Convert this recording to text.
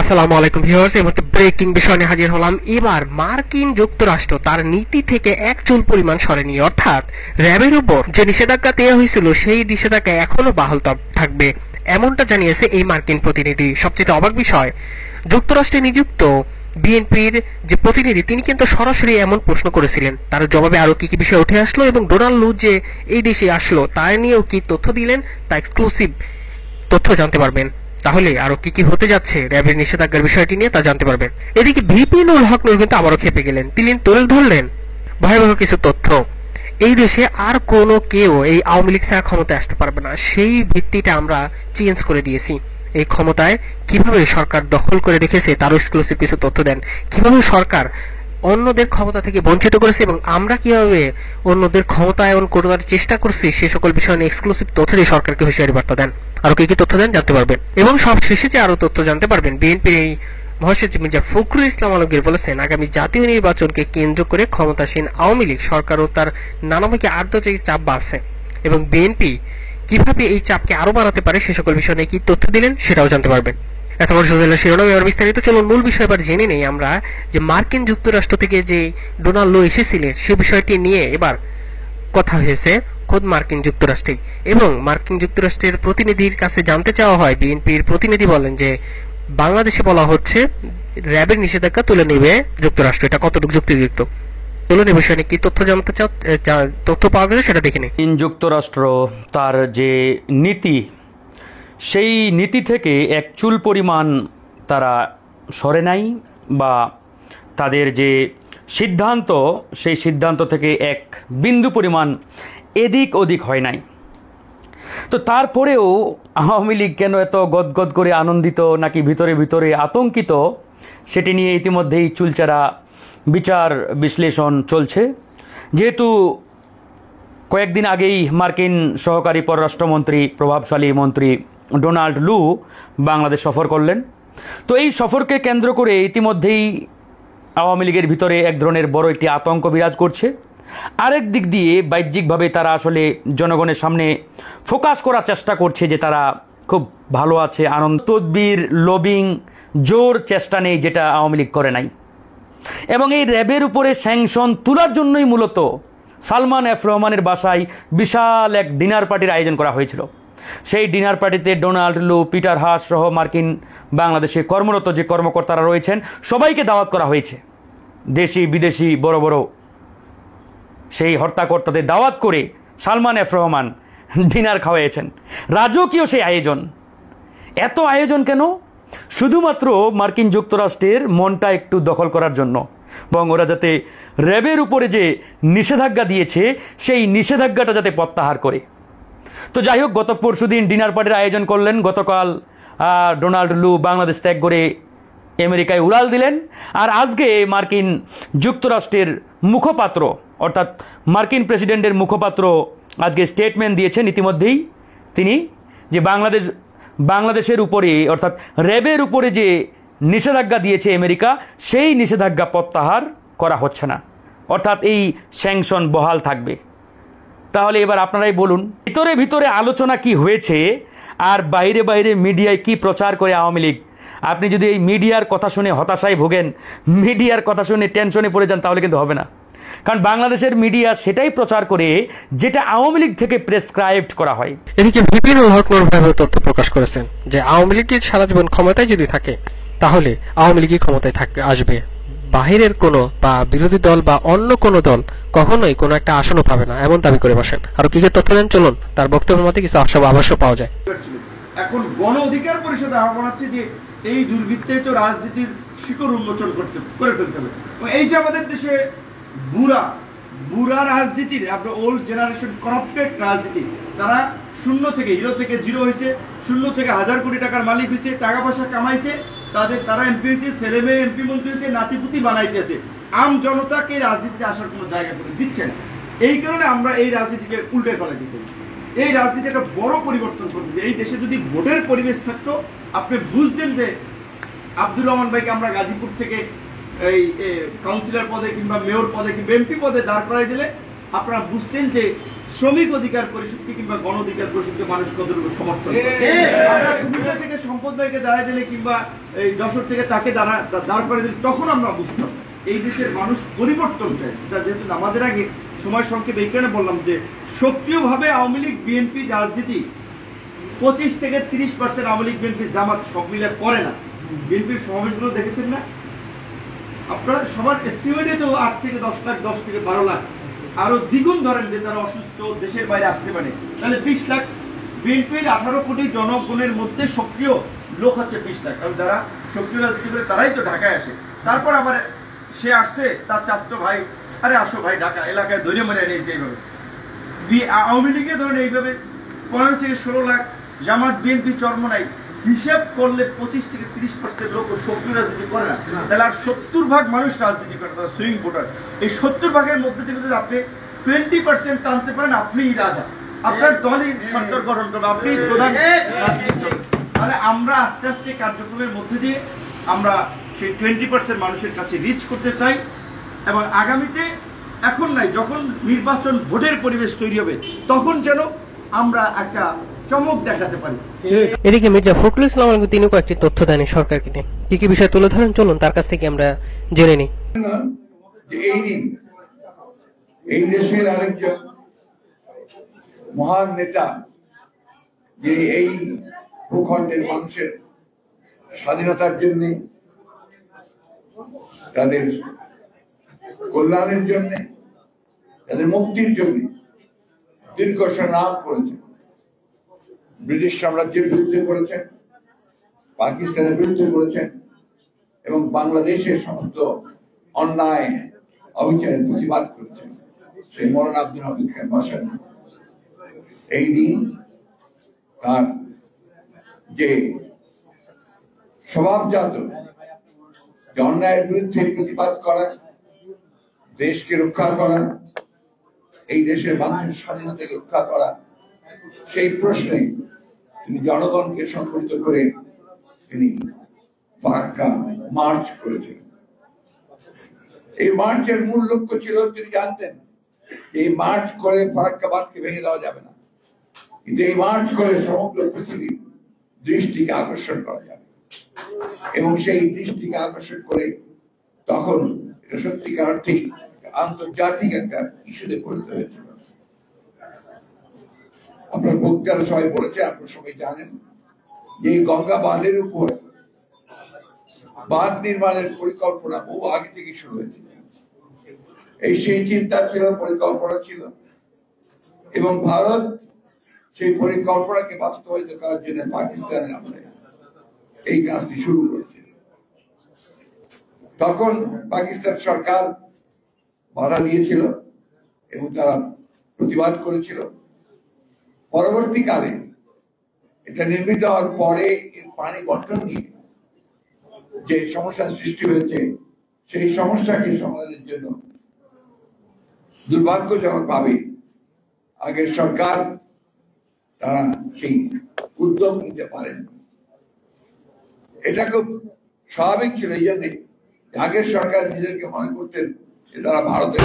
আসসালামু আলাইকুম ভিউয়ার্স, এই মুহূর্তে ব্রেকিং বিষয় নিয়ে হাজির হলাম। এবার মার্কিন যুক্তরাষ্ট্র তার নীতি থেকে এক চুল পরিমাণ সরেনি, অর্থাৎ র্যাবের উপর যে নিষেধাজ্ঞা দেওয়া হয়েছিল সেই নিষেধাজ্ঞা এখনো বাহাল থাকবে, এমনটা জানিয়েছে এই মার্কিন প্রতিনিধি। সবচেয়ে অবাক বিষয়, যুক্তরাষ্ট্রে নিযুক্ত বিএনপির যে প্রতিনিধি তিনি কিন্তু সরাসরি এমন প্রশ্ন করেছিলেন, তার জবাবে আরো কি কি বিষয় উঠে আসলো এবং ডোনাল্ড লু যে এই দেশে আসলো তা নিয়েও কি তথ্য দিলেন তা এক্সক্লুসিভ তথ্য জানতে পারবেন। তাহলে আরো কি কি হতে যাচ্ছে র্যাবের নিষেধাজ্ঞার বিষয়টি নিয়ে তা জানতে পারবেন। এদিকে ভিপি নুরুল হক নূর কিন্তু আবারও খেপে গেলেন, তিনি তুলে ধরলেন ভয়াবহ কিছু তথ্য। এই দেশে আর কোনো কেউ এই আওয়ামী লীগ ছাড়া ক্ষমতায় আসতে পারবে না, সেই ভিত্তিটা আমরা চেঞ্জ করে দিয়েছি। এই ক্ষমতায় কিভাবে সরকার দখল করে রেখেছে তারও এক্সক্লুসিভ কিছু তথ্য দেন, কিভাবে সরকার অন্যদের ক্ষমতা থেকে বঞ্চিত করেছে এবং আমরা কিভাবে অন্যদের ক্ষমতায়ন করার চেষ্টা করছি সে সকল বিষয় নিয়ে এক্সক্লুসিভ তথ্য দিয়ে সরকারকে হুঁশিয়ারি বার্তা দেন। আরো কি কি তথ্য দেন জানতে পারবেন এবং সব শেষে যে আরো তথ্য জানতে পারবেন, বিএনপির এই মহাসচিব মির্জা ফখরুল ইসলাম আলমগীর বলেছেন আগামী জাতীয় নির্বাচনকে কেন্দ্র করে ক্ষমতাসীন আওয়ামী লীগ সরকার ও তার নানামুখী আন্তর্জাতিক চাপ বাড়ছে এবং বিএনপি কিভাবে এই চাপকে আরো বাড়াতে পারে সে সকল বিষয় নিয়ে কি তথ্য দিলেন সেটাও জানতে পারবেন। এত বড় শিরোনাম এবার বিস্তারিত চলুন মূল বিষয় এবার জেনে নেই আমরা যে মার্কিন যুক্তরাষ্ট্র থেকে যে ডোনাল্ড লু এসেছিলেন সে বিষয়টি নিয়ে এবার কথা হয়েছে খোদ মার্কিন যুক্তরাষ্ট্রে এবং মার্কিন যুক্তরাষ্ট্রের প্রতিনিধির কাছে জানতে চাওয়া হয়। বিএনপির প্রতিনিধি বলেন যে বাংলাদেশে বলা হচ্ছে র্যাবের নিষেধাজ্ঞা তুলে নেবে যুক্তরাষ্ট্র, এটা কতটুকু যুক্তিযুক্ত। চলুন এই বিষয়ে কি তথ্য জানতে তথ্য পাওয়া গেছে সেটা দেখে নিই। যুক্তরাষ্ট্র তার যে নীতি সেই নীতি থেকে এক চুল পরিমাণ তারা সরে নাই বা তাদের যে সিদ্ধান্ত সেই সিদ্ধান্ত থেকে এক বিন্দু পরিমাণ এদিক ওদিক হয় নাই। তো তারপরেও আওয়ামী লীগ কেন এত গদগদ করে আনন্দিত নাকি ভিতরে ভিতরে আতঙ্কিত সেটি নিয়ে ইতিমধ্যেই চুলচেরা বিচার বিশ্লেষণ চলছে। যেহেতু কয়েকদিন আগেই মার্কিন সহকারী পররাষ্ট্রমন্ত্রী প্রভাবশালী মন্ত্রী ডোনাল্ড লু বাংলাদেশ সফর করলেন, তো এই সফরকে কেন্দ্র করে ইতিমধ্যেই আওয়ামী লীগের ভিতরে এক ধরনের বড় একটি আতঙ্ক বিরাজ করছে। আরেক দিক দিয়ে বাহ্যিকভাবে তারা আসলে জনগণের সামনে ফোকাস করার চেষ্টা করছে যে তারা খুব ভালো আছে, আনন্দ, তদবির, লবিং, জোর চেষ্টা নেই যেটা আওয়ামী লীগ করে নাই। এবং এই র্যাবের উপরে স্যাংশন তোলার জন্যই মূলত সালমান এফ রহমানের বাসায় বিশাল এক ডিনার পার্টির আয়োজন করা হয়েছিল। সেই ডিনার পার্টিতে ডোনাল্ড লু, পিটার হাস সহ মার্কিন বাংলাদেশে কর্মরত যে কর্মকর্তারা রয়েছেন সবাইকে দাওয়াত করা হয়েছে। দেশি বিদেশি বড় বড় সেই হর্তাকর্তাদের দাওয়াত করে সালমান এফ রহমান ডিনার খাওয়াইয়েছেন। রাজকীয় সেই আয়োজন। এত আয়োজন কেন? শুধুমাত্র মার্কিন যুক্তরাষ্ট্রের মনটা একটু দখল করার জন্য এবং ওরা যাতে র্যাবের উপরে যে নিষেধাজ্ঞা দিয়েছে সেই নিষেধাজ্ঞাটা যাতে প্রত্যাহার করে। তো যাই হোক, গত পরশুদিন ডিনার পার্টির আয়োজন করলেন। গতকাল ডোনাল্ড লু বাংলাদেশ ত্যাগ করে আমেরিকায় উড়াল দিলেন। আর আজকে মার্কিন যুক্তরাষ্ট্রের মুখপাত্র অর্থাৎ মার্কিন প্রেসিডেন্টের মুখপাত্র আজকে স্টেটমেন্ট দিয়েছেন ইতিমধ্যেই তিনি, যে বাংলাদেশের উপরে অর্থাৎ র্যাবের উপরে যে নিষেধাজ্ঞা দিয়েছে আমেরিকা সেই নিষেধাজ্ঞা প্রত্যাহার করা হচ্ছে না, অর্থাৎ এই স্যাংশন বহাল থাকবে। তাহলে এবার আপনারাই বলুন ভিতরে ভিতরে আলোচনা কি হয়েছে আর বাইরে বাইরে মিডিয়ায় কি প্রচার করে আওয়ামী লীগ। আপনি যদি এই মিডিয়ার কথা শুনে হতাশায় ভোগেন, মিডিয়ার কথা শুনে টেনশনে পড়ে যান তাহলে কিন্তু হবে না। কারণ বাংলাদেশের মিডিয়া সেটাই প্রচার করে যেটা আওয়ামী লীগ থেকে প্রেসক্রাইবড করা হয়। এদিকে ভিপি নুরুল হক নূর তথ্য প্রকাশ করেছেন যে আওয়ামী লীগ সারা জীবন ক্ষমতায় যদি থাকে তাহলে আওয়ামী লীগই ক্ষমতায় আসবে, বাহিরের কোনো বা বিরোধী দল বা অন্য কোনো দল কখনোই কোনো একটা আসনও পাবে না, এমন দাবি করে বসেন। আর কি কি তথ্য দেন চলুন তার বক্তব্যের মধ্যে কিছু আভাসও পাওয়া যায়। এখন গণ অধিকার পরিষদ আহ্বান আছে যে এই দুর্বৃত্তায়িত রাজনীতির শিকড় উন্মোচন করে ফেলতে হবে। এই যে আমাদের দেশে বুড়া রাজনীতির আপনার ওল্ড জেনারেশন করাপ্টেড রাজনীতি, তারা শূন্য থেকে হিরো থেকে জিরো হয়েছে, শূন্য থেকে 1000 কোটি টাকার মালিক হয়েছে, টাকা পয়সা কামাইছে, তারা এমপি হয়েছে, ছেলে মেয়ে এমপি মন্ত্রী হয়েছে, নাতিপুতি বানাইতেছে, আম জনতাকে রাজনীতিতে আসার কোনো জায়গা করে দিচ্ছে না। এই কারণে আমরা এই রাজনীতিকে উল্টে ফেলা দিতে, এই রাজনীতি একটা বড় পরিবর্তন করতেছে। এই দেশে যদি ভোটের পরিবেশ থাকতো আপনি বুঝতেন যে আব্দুর রহমান ভাইকে আমরা গাজীপুর থেকে এই কাউন্সিলর পদে কিংবা মেয়র পদে কিংবা এমপি পদে দাঁড় করাই দিলে আপনারা বুঝতেন যে শ্রমিক অধিকার পরিষদকে কিংবা গণ অধিকার পরিষদকে মানুষ কতটুকু সমর্থন করে? আমরা কুমিল্লা থেকে সম্পদ ভাইকে দাঁড়ায় দিলে কিংবা এই যশোর থেকে তাকে দাঁড় করে দিলে তখন আমরা বুঝতাম এই দেশের মানুষ পরিবর্তন চায়। সেটা যেহেতু আমাদের আগে সময় সংক্ষেপে এই কারণে বললাম যে সক্রিয়ভাবে আওয়ামী লীগ বিএনপি রাজনীতি 25 থেকে 30% আওয়ামী লীগ বিএনপি জামাত সব মিলে করে না। বিএনপির সমাবেশগুলো দেখেছেন না আপনারা? সবার এস্টিমেটে তো 8 থেকে 10 লাখ, 10 থেকে 12 লাখ, আরো দ্বিগুণ ধরেন যে তারা অসুস্থ দেশের বাইরে আসতে পারে, তাহলে 20 লাখ। বিএনপির 18 কোটি জনগণের মধ্যে সক্রিয় লোক হচ্ছে 20 লাখ, কারণ যারা সক্রিয় রাজনীতি করে তারাই তো ঢাকায় আসে। তারপর আবার সে আসছে তার চাচতো ভাই, আরে আসো ভাই ঢাকা এলাকায় ধরে মনে নিয়েছে এইভাবে। আওয়ামী লীগে ধরেন এইভাবে 15 থেকে 16 লাখ, জামাত বিএনপি চরমনাই, হিসাব করলে 25 থেকে 30% লোক সক্রিয় রাজনীতি করে না। তাহলে আর 70 ভাগ মানুষ রাজনীতি করে, তারা সুইং ভোটার। এই 70 ভাগের মধ্যে থেকে যদি আপনি 20% টানতে পারেন, আপনিই রাজা, আপনার দলই সরকার গঠন করবে, আপনি প্রধান। তাহলে আমরা আস্তে আস্তে কার্যক্রমের মধ্যে দিয়ে আমরা সেই 20% মানুষের কাছে রিচ করতে চাই। এবং আগামীতে এখন নাই, যখন নির্বাচন ভোটের পরিবেশ তৈরি হবে তখন যেন আমরা একটা চমক দেখাতে পারি। এদিকে মির্জা ফখরুল ইসলাম আলমগীর তিনি কয়েকটি তথ্য দেন সরকারকে নিয়ে। কি কি বিষয় তুলে ধরেন, চলুন তার কাছ থেকে আমরা জেনে নিই। এই দিন এই দেশের আরেকজন মহান নেতা, যে এই ভূখণ্ডের মানুষের স্বাধীনতার জন্য, তাদের কল্যাণের জন্য, তাদের মুক্তির জন্য দীর্ঘ সংগ্রাম করেছেন। ব্রিটিশ সাম্রাজ্যের বিরুদ্ধে করেছেন, পাকিস্তানের বিরুদ্ধে করেছেন, এবং বাংলাদেশের সমস্ত অন্যায় অবিচারের প্রতিবাদ করেছেন, সেই মৌলানা আব্দুল হামিদ খান ভাসানী। এই দিন তার যে স্বভাবজাত যে অন্যায়ের বিরুদ্ধে প্রতিবাদ করা, দেশকে রক্ষা করা, এই দেশের মানুষের স্বাধীনতাকে রক্ষা করা, সেই প্রশ্নে তিনি জনগণকে সংগঠিত করে তিনি ফারাক্কা মার্চ করেছিলেন। এই মার্চের মূল লক্ষ্য ছিল, তিনি জানতেন যে এই মার্চ করে ফারাক্কা বাঁধকে ভেঙে দেওয়া যাবে না, কিন্তু এই মার্চ করে সমগ্র পৃথিবীর দৃষ্টিকে আকর্ষণ করা যাবে, এবং সেই দৃষ্টিকে আকর্ষণ করে তখন এটা সত্যিকার অর্থেই আন্তর্জাতিক একটা ইস্যুতে পরিণত হয়েছিল। আপনার বক্তারা সবাই বলেছে, আপনারা সবাই জানেন যে এই গঙ্গা বাঁধের উপর বাঁধ নির্মাণের পরিকল্পনা বহু আগে থেকে শুরু হয়েছিল। এই সেই চিন্তা ছিল, পরিকল্পনা ছিল, এবং ভারত সেই পরিকল্পনাকে বাস্তবায়িত করার জন্য পাকিস্তানের আমলে এই কাজটি শুরু করেছিল। তখন পাকিস্তান সরকার বাধা দিয়েছিল এবং তারা প্রতিবাদ করেছিল। পরবর্তীকালে এটা নির্মিত হওয়ার পরে এর পানি বন্টন নিয়ে যে সমস্যার সৃষ্টি হয়েছে, সেই সমস্যাকে সমাধানের জন্য দুর্ভাগ্যজনকভাবে আগের সরকার তারা সেই উদ্যোগ নিতে পারেন। এটা খুব স্বাভাবিক ছিল, এই জন্যে আগের সরকার নিজেদেরকে মনে করতেন যে তারা ভারতের